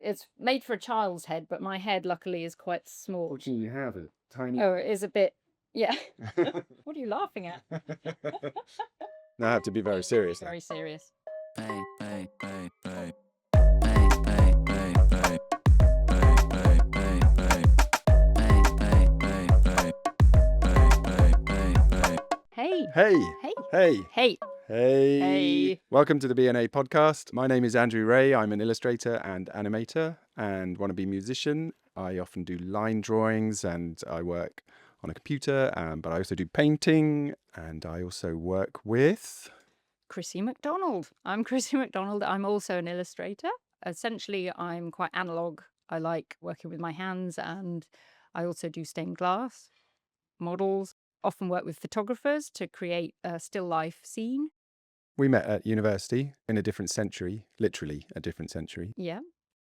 It's made for a child's head, but my head luckily is quite small. Fortunately, you have a tiny... Oh, it is a bit, yeah. What are you laughing at? No, I have to be very serious now. Very serious. Hey. Hey. Hey. Hey. Hey. Hey. Hey. Welcome to the B&A podcast. My name is Andrew Ray. I'm an illustrator and animator and wannabe musician. I often do line drawings and I work on a computer, but I also do painting and I also work with... Chrissie Macdonald. I'm Chrissie Macdonald. I'm also an illustrator. Essentially, I'm quite analog. I like working with my hands, and I also do stained glass models. Often work with photographers to create a still life scene. We met at university in a different century, literally a different century. Yeah.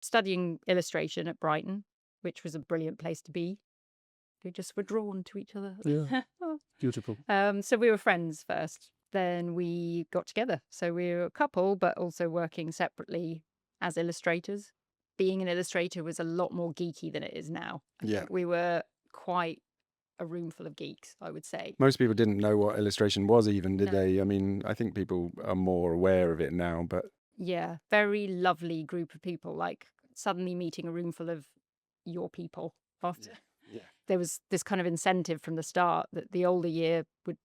Studying illustration at Brighton, which was a brilliant place to be. We just were drawn to each other. Yeah. Beautiful. So we were friends first. Then we got together. So we were a couple, but also working separately as illustrators. Being an illustrator was a lot more geeky than it is now. I think we were quite a room full of geeks, I would say. Most people didn't know what illustration was even, did they? I mean, I think people are more aware of it now, but... Yeah, very lovely group of people, like suddenly meeting a room full of your people. After there was this kind of incentive from the start that the older year would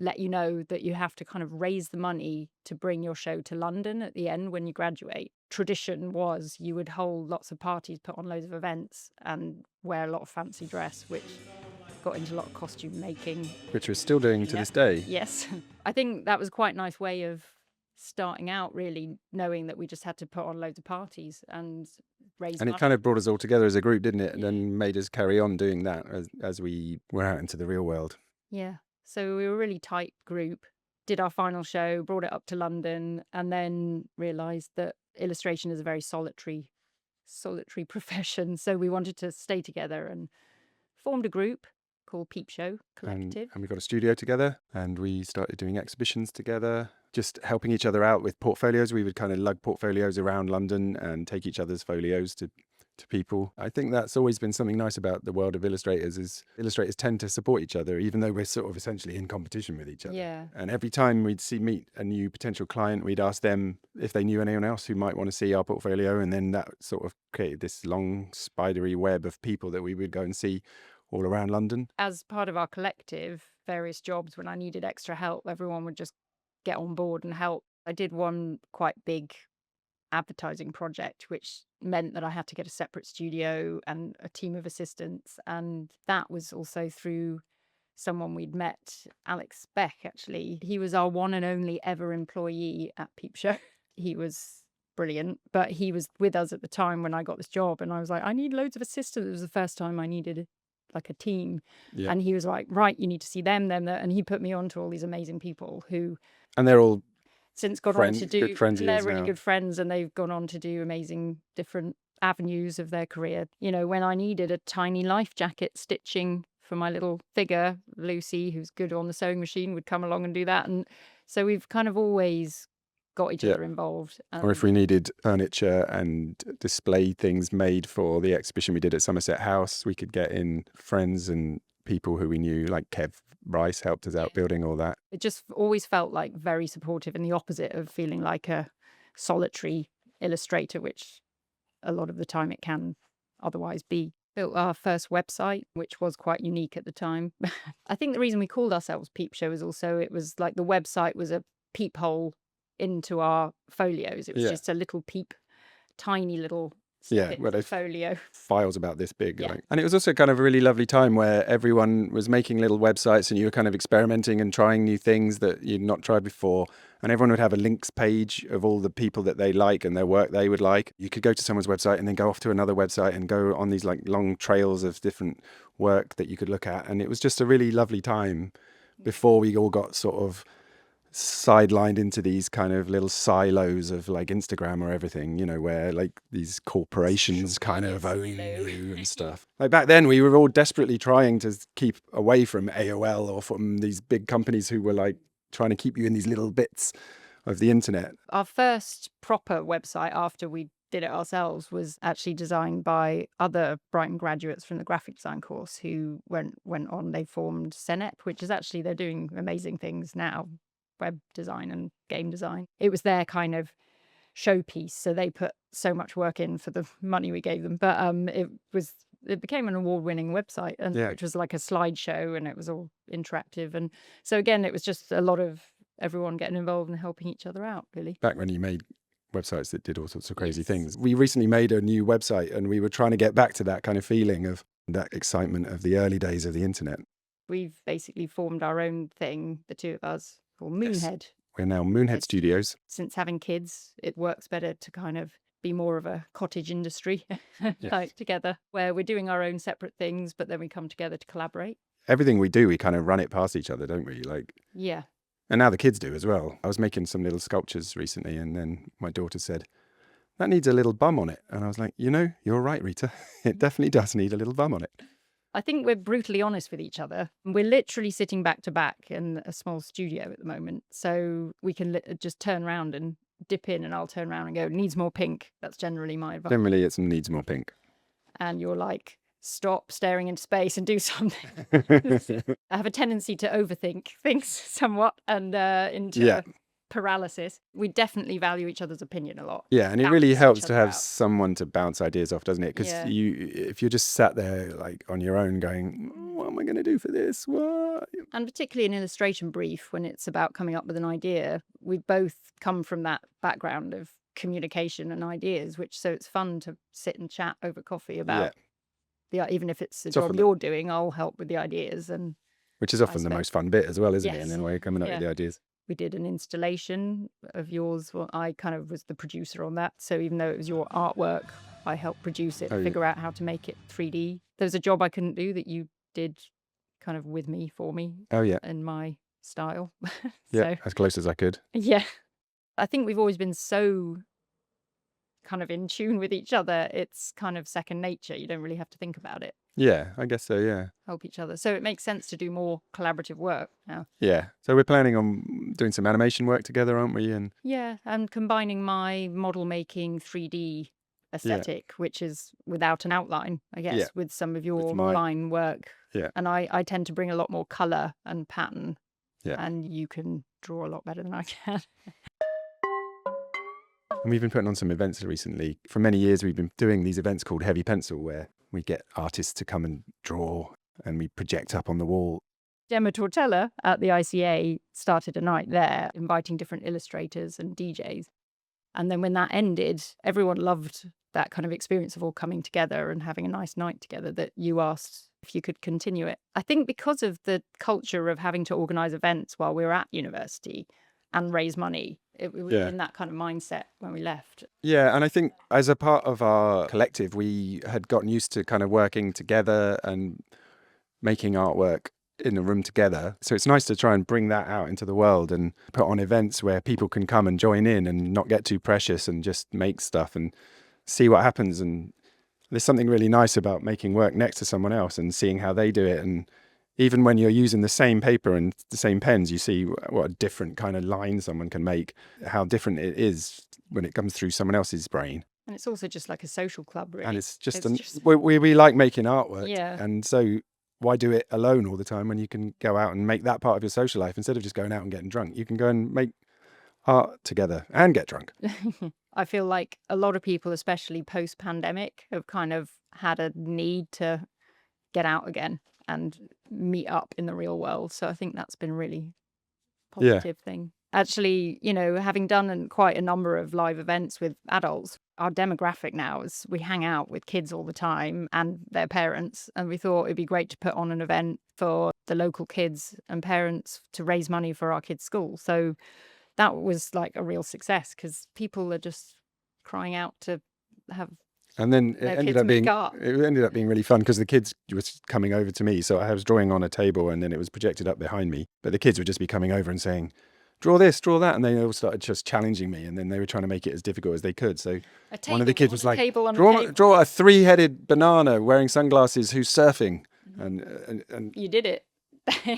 let you know that you have to kind of raise the money to bring your show to London at the end when you graduate. Tradition was you would hold lots of parties, put on loads of events and wear a lot of fancy dress, which got into a lot of costume making. Which we're still doing to this day. Yes. I think that was quite a nice way of starting out, really, knowing that we just had to put on loads of parties and raise money. And it kind of brought us all together as a group, didn't it? And then made us carry on doing that as we went out into the real world. Yeah. So we were a really tight group, did our final show, brought it up to London, and then realised that illustration is a very solitary profession. So we wanted to stay together and formed a group called Peep Show Collective. And we got a studio together and we started doing exhibitions together, just helping each other out with portfolios. We would kind of lug portfolios around London and take each other's folios to people. I think that's always been something nice about the world of illustrators is illustrators tend to support each other, even though we're sort of essentially in competition with each other. Yeah. And every time we'd meet a new potential client, we'd ask them if they knew anyone else who might want to see our portfolio. And then that sort of created this long spidery web of people that we would go and see all around London. As part of our collective, various jobs, when I needed extra help, everyone would just get on board and help. I did one quite big advertising project, which meant that I had to get a separate studio and a team of assistants. And that was also through someone we'd met, Alex Beck, actually. He was our one and only ever employee at Peep Show. He was brilliant, but he was with us at the time when I got this job. And I was like, I need loads of assistants. It was the first time I needed like a team. Yeah. And he was like, right, you need to see them. And he put me on to all these amazing people who... And they're all... since gone on to do, good friends, they're really good friends, and they've gone on to do amazing different avenues of their career. You know, when I needed a tiny life jacket stitching for my little figure, Lucy, who's good on the sewing machine, would come along and do that. And so we've kind of always got each other involved. Or if we needed furniture and display things made for the exhibition we did at Somerset House, we could get in friends and people who we knew, like Kev Rice helped us out building all that. It just always felt like very supportive, and the opposite of feeling like a solitary illustrator, which a lot of the time it can otherwise be. Built our first website, which was quite unique at the time. I think the reason we called ourselves Peep Show is also it was like the website was a peephole into our folios. It was just a little peep, tiny little folio. Files about this big. Yeah. And it was also kind of a really lovely time where everyone was making little websites and you were kind of experimenting and trying new things that you'd not tried before. And everyone would have a links page of all the people that they like and their work they would like. You could go to someone's website and then go off to another website and go on these like long trails of different work that you could look at. And it was just a really lovely time before we all got sort of sidelined into these kind of little silos of like Instagram or everything, you know, where like these corporations kind of own you and stuff. Like back then we were all desperately trying to keep away from AOL or from these big companies who were like trying to keep you in these little bits of the internet. Our first proper website after we did it ourselves was actually designed by other Brighton graduates from the graphic design course who went on. They formed Senep, which is actually, they're doing amazing things now, web design and game design. It was their kind of showpiece, so they put so much work in for the money we gave them. But it became an award-winning website, and which was like a slideshow, and it was all interactive. And so again, it was just a lot of everyone getting involved and helping each other out, really. Back when you made websites that did all sorts of crazy things. We recently made a new website, and we were trying to get back to that kind of feeling of that excitement of the early days of the internet. We've basically formed our own thing, the two of us, called Moonhead. We're now Moonhead Studios. Since having kids, it works better to kind of be more of a cottage industry like together, where we're doing our own separate things, but then we come together to collaborate. Everything we do, we kind of run it past each other, don't we? Yeah. And now the kids do as well. I was making some little sculptures recently, and then my daughter said, "That needs a little bum on it." And I was like, you're right, Rita. It definitely does need a little bum on it. I think we're brutally honest with each other. We're literally sitting back to back in a small studio at the moment. So we can just turn around and dip in, and I'll turn around and go, "Needs more pink." That's generally my advice. Generally, it needs more pink. And you're like, "Stop staring into space and do something." I have a tendency to overthink things somewhat and into paralysis. We definitely value each other's opinion a lot. Yeah, and it really helps to have someone to bounce ideas off, doesn't it? Because if you're just sat there like on your own going, "What am I going to do for this? What?" And particularly in illustration brief, when it's about coming up with an idea, we both come from that background of communication and ideas, so it's fun to sit and chat over coffee about even if it's a job you're doing, I'll help with the ideas. And which is often the most fun bit as well, isn't it? And then we're coming up with the ideas. We did an installation of yours. Well, I kind of was the producer on that. So even though it was your artwork, I helped produce it, figure out how to make it 3D. There was a job I couldn't do that you did kind of with me, for me. Oh, yeah. In my style. Yeah, as close as I could. Yeah. I think we've always been so kind of in tune with each other. It's kind of second nature. You don't really have to think about it. Yeah, I guess so, yeah. Help each other. So it makes sense to do more collaborative work now. Yeah. So we're planning on doing some animation work together, aren't we? And combining my model making 3D aesthetic, which is without an outline, I guess, with some of your line work. Yeah. And I tend to bring a lot more colour and pattern. Yeah. And you can draw a lot better than I can. And we've been putting on some events recently. For many years, we've been doing these events called Heavy Pencil, where we get artists to come and draw, and we project up on the wall. Gemma Tortella at the ICA started a night there, inviting different illustrators and DJs. And then when that ended, everyone loved that kind of experience of all coming together and having a nice night together, that you asked if you could continue it. I think because of the culture of having to organise events while we were at university and raise money, it was in that kind of mindset when we left. Yeah, and I think as a part of our collective, we had gotten used to kind of working together and making artwork in a room together. So it's nice to try and bring that out into the world and put on events where people can come and join in and not get too precious and just make stuff and see what happens. And there's something really nice about making work next to someone else and seeing how they do it. And even when you're using the same paper and the same pens, you see what a different kind of line someone can make, how different it is when it comes through someone else's brain. And it's also just like a social club, really. And it's just, we like making artwork. Yeah. And so why do it alone all the time when you can go out and make that part of your social life? Instead of just going out and getting drunk, you can go and make art together and get drunk. I feel like a lot of people, especially post-pandemic, have kind of had a need to get out again and meet up in the real world. So I think that's been a really positive thing. Actually, having done quite a number of live events with adults, our demographic now is we hang out with kids all the time and their parents. And we thought it'd be great to put on an event for the local kids and parents to raise money for our kids' school. So that was like a real success because people are just crying out to have. And then it ended up being really fun because the kids was coming over to me. So I was drawing on a table and then it was projected up behind me. But the kids would just be coming over and saying, "Draw this, draw that." And they all started just challenging me. And then they were trying to make it as difficult as they could. So one of the kids was like, draw a three-headed banana wearing sunglasses who's surfing. And you did it.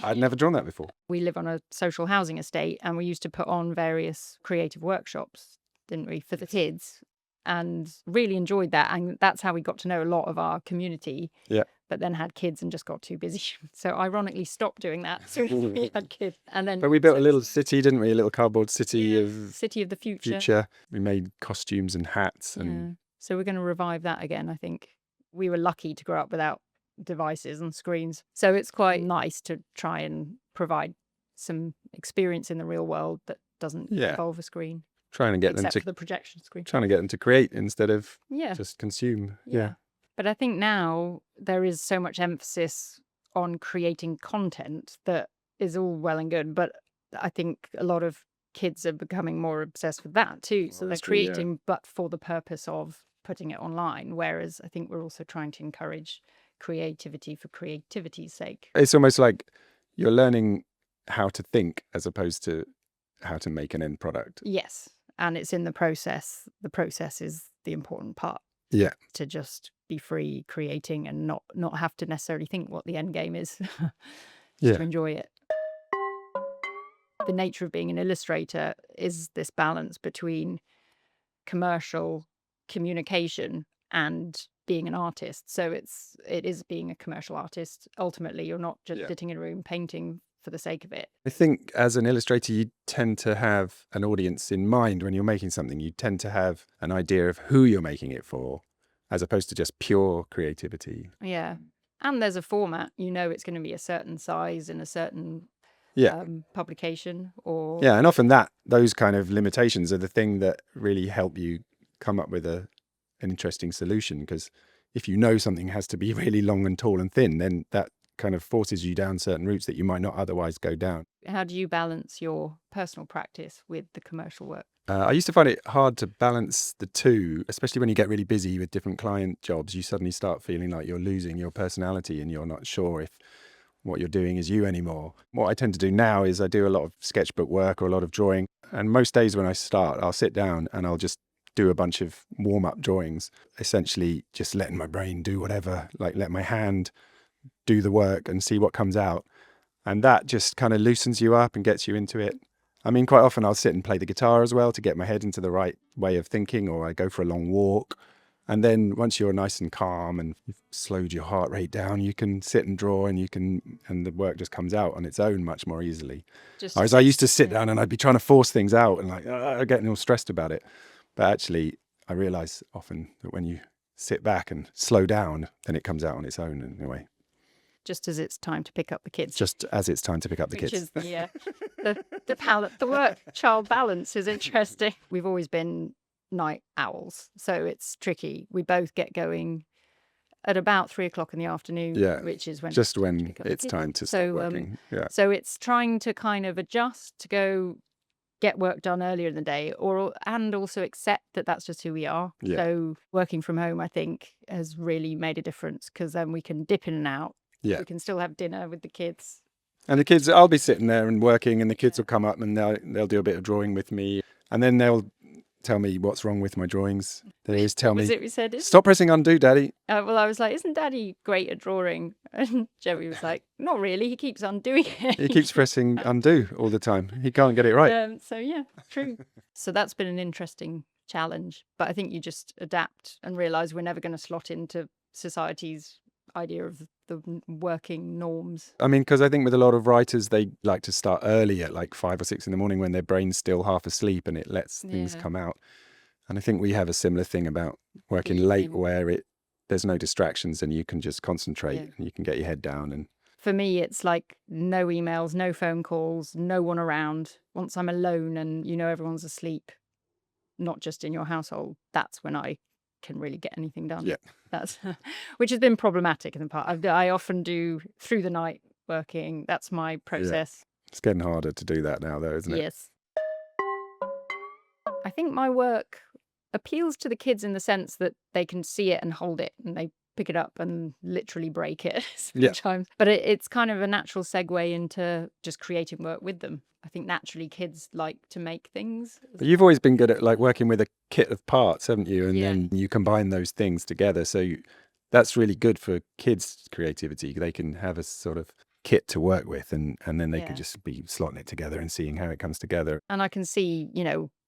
I'd never drawn that before. We live on a social housing estate and we used to put on various creative workshops, didn't we, for the kids. and really enjoyed that. And that's how we got to know a lot of our community. Yeah. But then had kids and just got too busy. So ironically stopped doing that as soon as we had kids. And then But we built a little city, didn't we? A little cardboard city of city of the future. We made costumes and hats and so we're going to revive that again, I think. We were lucky to grow up without devices and screens. So it's quite nice to try and provide some experience in the real world that doesn't involve a screen. Trying to get except them for the projection screen. Trying to get them to create instead of just consume. Yeah. But I think now there is so much emphasis on creating content that is all well and good. But I think a lot of kids are becoming more obsessed with that too. So they're creating, but for the purpose of putting it online. Whereas I think we're also trying to encourage creativity for creativity's sake. It's almost like you're learning how to think as opposed to how to make an end product. Yes. And it's in the process. The process is the important part. Yeah. To just be free creating and not have to necessarily think what the end game is. To enjoy it. The nature of being an illustrator is this balance between commercial communication and being an artist. So it is being a commercial artist. Ultimately, you're not just sitting in a room painting for the sake of it. I think as an illustrator, you tend to have an audience in mind when you're making something. You tend to have an idea of who you're making it for, as opposed to just pure creativity. Yeah. And there's a format. You know it's going to be a certain size in a certain publication or... Yeah, and often those kind of limitations are the thing that really help you come up with an interesting solution. Because if you know something has to be really long and tall and thin, then that kind of forces you down certain routes that you might not otherwise go down. How do you balance your personal practice with the commercial work? I used to find it hard to balance the two, especially when you get really busy with different client jobs. You suddenly start feeling like you're losing your personality and you're not sure if what you're doing is you anymore. What I tend to do now is I do a lot of sketchbook work or a lot of drawing. And most days when I start, I'll sit down and I'll just do a bunch of warm-up drawings, essentially just letting my brain do whatever, like let my hand do the work and see what comes out. And that just kind of loosens you up and gets you into it. I mean, quite often I'll sit and play the guitar as well to get my head into the right way of thinking, or I go for a long walk. And then once you're nice and calm and you've slowed your heart rate down, you can sit and draw and the work just comes out on its own much more easily. Whereas I used to sit down and I'd be trying to force things out and getting all stressed about it. But actually, I realize often that when you sit back and slow down, then it comes out on its own in a way. Just as it's time to pick up the kids. Just as it's time to pick up the kids. Which is the work-child balance is interesting. We've always been night owls, so it's tricky. We both get going at about 3:00 in the afternoon, which is when it's time to start working. So it's trying to kind of adjust to go get work done earlier in the day, and also accept that that's just who we are. Yeah. So working from home, I think, has really made a difference because then we can dip in and out. Yeah. We can still have dinner with the kids. And the kids, I'll be sitting there and working, and the kids will come up and they'll do a bit of drawing with me, and then they'll tell me what's wrong with my drawings. They always tell me, we said, "Stop pressing undo, Daddy." Well, I was like, "Isn't Daddy great at drawing?" And Joey was like, "Not really. He keeps undoing it. He keeps pressing undo all the time. He can't get it right." So yeah, true. So that's been an interesting challenge. But I think you just adapt and realise we're never going to slot into society's idea of the working norms. I mean, because I think with a lot of writers, they like to start early at like 5 or 6 in the morning when their brain's still half asleep and it lets things come out. And I think we have a similar thing about working late where there's no distractions and you can just concentrate and you can get your head down. And for me, it's like no emails, no phone calls, no one around. Once I'm alone and everyone's asleep, not just in your household, that's when I can really get anything done. Yeah. That's which has been problematic in the past. I often do through the night working. That's my process. Yeah. It's getting harder to do that now, though, isn't it? Yes. I think my work appeals to the kids in the sense that they can see it and hold it and they pick it up and literally break it sometimes. But it's kind of a natural segue into just creating work with them. I think naturally kids like to make things. But you've always been good at like working with a kit of parts, haven't you? And then you combine those things together. So that's really good for kids' creativity. They can have a sort of kit to work with, and then they Yeah. could just be slotting it together and seeing how it comes together. And I can see,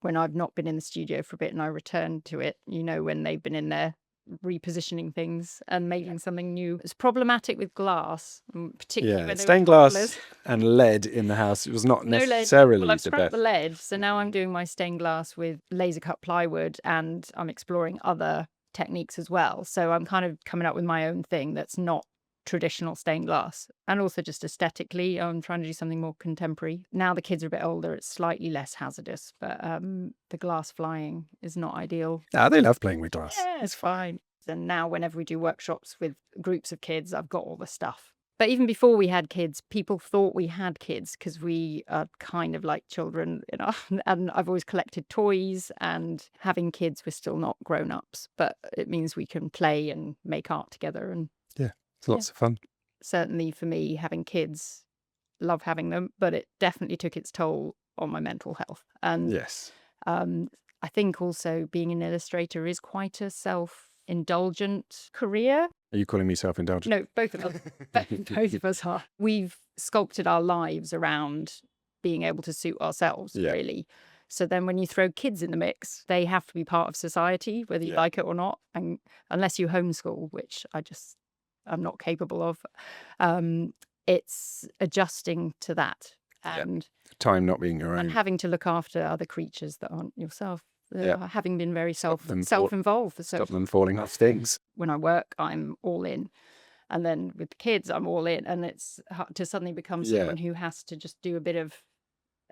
when I've not been in the studio for a bit and I return to it, when they've been in there repositioning things and making something new. It's problematic with glass, particularly when they were Stained glass toddlers. and lead in the house, it was not No lead. necessarily Well, I've the scrapped best. the lead, so now I'm doing my stained glass with laser cut plywood, and I'm exploring other techniques as well. So I'm kind of coming up with my own thing that's not traditional stained glass, and also just aesthetically I'm trying to do something more contemporary. Now the kids are a bit older, it's slightly less hazardous, but the glass flying is not ideal. They love playing with glass. Yeah, it's fine. And now whenever we do workshops with groups of kids, I've got all the stuff. But even before we had kids, people thought we had kids because we are kind of like children, and I've always collected toys, and having kids, we're still not grown-ups, but it means we can play and make art together. And It's lots of fun. certainly for me, having kids, love having them, but it definitely took its toll on my mental health. And Yes. I think also being an illustrator is quite a self-indulgent career. Are you calling me self-indulgent? No, both of us. Both of us are. We've sculpted our lives around being able to suit ourselves, really. So then when you throw kids in the mix, they have to be part of society, whether you like it or not. And unless you homeschool, which I'm not capable of, it's adjusting to that. And Time not being your own. and having to look after other creatures that aren't yourself. Having been very self-involved. So Stop them falling off things. when I work, I'm all in. And then with the kids, I'm all in. And it's hard to suddenly become someone who has to just do a bit of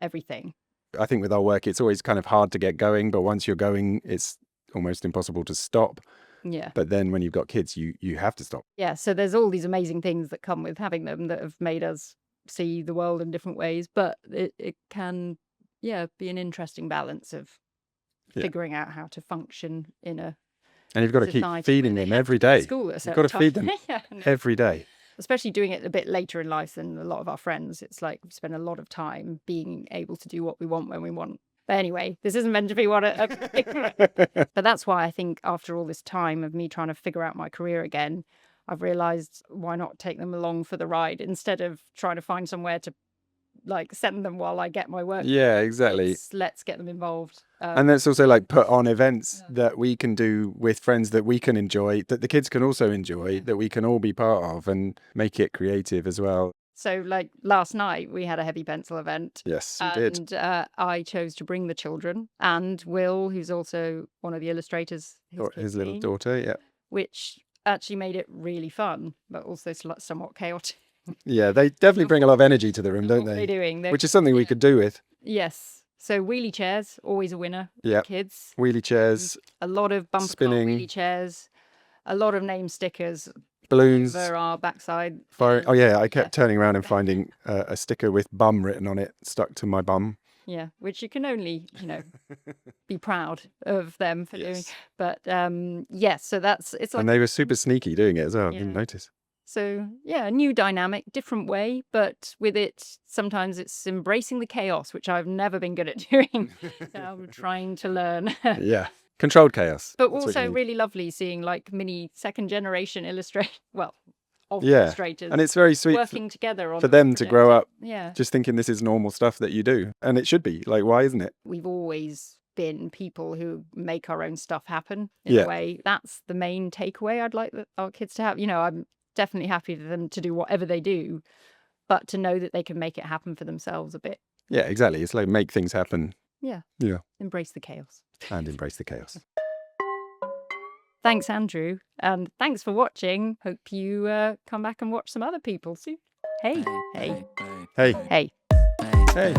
everything. I think with our work, it's always kind of hard to get going, but once you're going, it's almost impossible to stop. Yeah. But then when you've got kids, you have to stop. Yeah. So there's all these amazing things that come with having them that have made us see the world in different ways. But it can, be an interesting balance of figuring out how to function in a And you've got to keep society feeding where them they have every to be at day. school at a You've certain got to feed them time. every day. Especially doing it a bit later in life than a lot of our friends. It's like we spend a lot of time being able to do what we want when we want. But anyway, this isn't meant to be but that's why I think after all this time of me trying to figure out my career again, I've realized why not take them along for the ride instead of trying to find somewhere to send them while I get my work. Yeah, exactly. Let's get them involved. And that's also put on events that we can do with friends that we can enjoy, that the kids can also enjoy, that we can all be part of, and make it creative as well. So last night we had a heavy pencil event. Yes, you did. And I chose to bring the children and Will, who's also one of the illustrators, His little daughter, which actually made it really fun, but also somewhat chaotic. Yeah, they definitely bring a lot of energy to the room, don't they? They're doing. Which is something we could do with. Yes. So wheelie chairs, always a winner. Yeah. Kids. Wheelie chairs. A lot of bumper car spinning. wheelie chairs. A lot of name stickers. Balloons. Over our backside. Oh yeah, I kept turning around and finding a sticker with bum written on it stuck to my bum. Yeah, which you can only, be proud of them for doing. But yes, so it's like. And they were super sneaky doing it as well. I didn't notice. So a new dynamic, different way, but with it, sometimes it's embracing the chaos, which I've never been good at doing. So I'm trying to learn. Yeah, controlled chaos. But also really lovely seeing mini second generation illustrators, illustrators. And it's very sweet working together on for them to grow up just thinking this is normal stuff that you do. And it should be. Why isn't it? We've always been people who make our own stuff happen in a way. That's the main takeaway I'd like our kids to have. I'm definitely happy for them to do whatever they do, but to know that they can make it happen for themselves a bit. Yeah, exactly. It's make things happen. Yeah. Embrace the chaos. And embrace the chaos. Thanks, Andrew. And thanks for watching. Hope you come back and watch some other people soon. Hey. Hey. Hey. Hey.